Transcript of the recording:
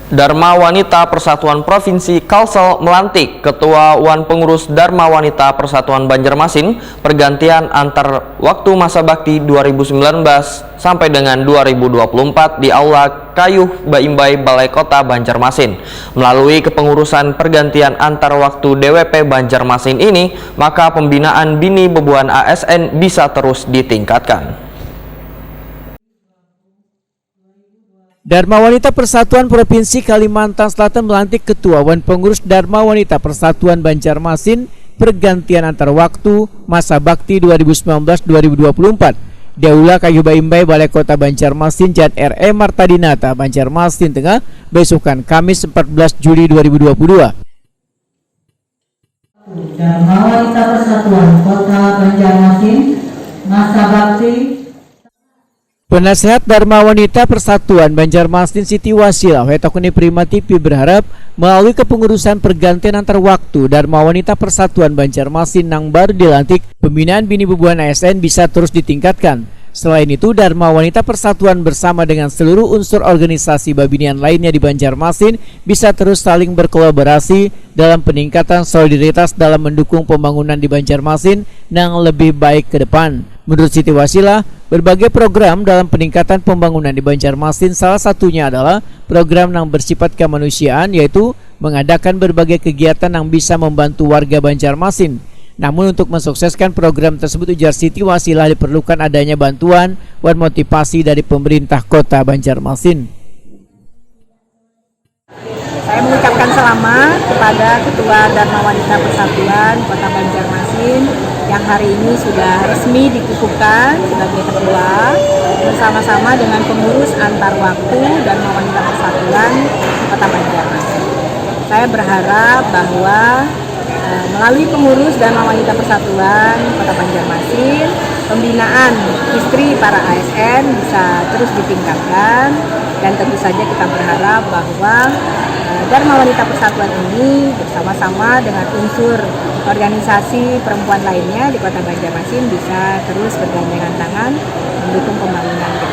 Dharma Wanita Persatuan Provinsi Kalsel melantik Ketua Wan Pengurus Dharma Wanita Persatuan Banjarmasin pergantian antar waktu masa bakti 2019 sampai dengan 2024 di Aula Kayuh Baimbai Balai Kota Banjarmasin. Melalui kepengurusan pergantian antar waktu DWP Banjarmasin ini, maka pembinaan Bini Bebuan ASN bisa terus ditingkatkan. Dharma Wanita Persatuan Provinsi Kalimantan Selatan melantik Ketua Wan Pengurus Dharma Wanita Persatuan Banjarmasin pergantian antar waktu masa bakti 2019-2024 di Aula Kayuh Baimbai Balai Kota Banjarmasin Jalan R.E. Martadinata, Banjarmasin Tengah, besokan Kamis 14 Juli 2022. Dharma Wanita Persatuan Kota Banjarmasin masa bakti. Penasehat Dharma Wanita Persatuan Banjarmasin Siti Wasila Wetakuni Prima TV berharap melalui kepengurusan pergantian antar waktu Dharma Wanita Persatuan Banjarmasin yang baru dilantik, pembinaan Bini Bebuan ASN bisa terus ditingkatkan. Selain itu, Dharma Wanita Persatuan bersama dengan seluruh unsur organisasi babinian lainnya di Banjarmasin bisa terus saling berkolaborasi dalam peningkatan solidaritas dalam mendukung pembangunan di Banjarmasin yang lebih baik ke depan. Menurut Siti Wasila, berbagai program dalam peningkatan pembangunan di Banjarmasin salah satunya adalah program yang bersifat kemanusiaan, yaitu mengadakan berbagai kegiatan yang bisa membantu warga Banjarmasin. Namun untuk mensukseskan program tersebut, ujar Siti Wasila, diperlukan adanya bantuan dan motivasi dari pemerintah kota Banjarmasin. Saya mengucapkan selamat kepada Ketua Dharma Wanita Persatuan Kota Banjarmasin yang hari ini sudah resmi dikukuhkan sebagai ketua bersama-sama dengan pengurus antar waktu Dharma Wanita Persatuan Kota Banjarmasin. Saya berharap bahwa melalui pengurus Dharma Wanita Persatuan Kota Banjarmasin, pembinaan istri para ASN bisa terus ditingkatkan, dan tentu saja kita berharap bahwa Dharma Wanita Persatuan ini bersama-sama dengan unsur organisasi perempuan lainnya di Kota Banjarmasin bisa terus bergandengan tangan mendukung pembangunan.